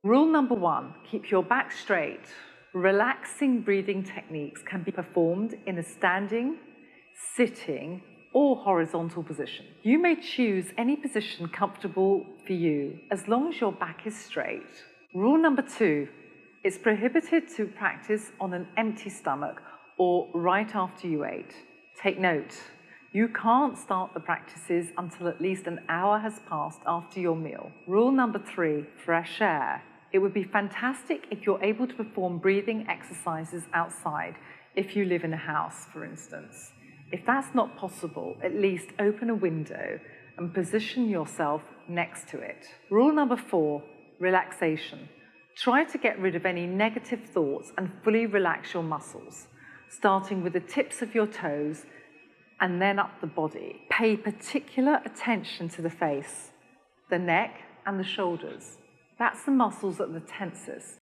Rule number 1, keep your back straight. Relaxing breathing techniques can be performed in a standing, sitting, or horizontal position. You may choose any position comfortable for you as long as your back is straight. Rule number 2, it's prohibited to practice on an empty stomach or right after you ate. Take note, you can't start the practices until at least an hour has passed after your meal. Rule number 3, fresh air. It would be fantastic if you're able to perform breathing exercises outside, if you live in a house, for instance. If that's not possible, at least open a window and position yourself next to it. Rule number 4, relaxation. Try to get rid of any negative thoughts and fully relax your muscles, starting with the tips of your toes and then up the body. Pay particular attention to the face, the neck, and the shoulders. That's the muscles that are the tensest.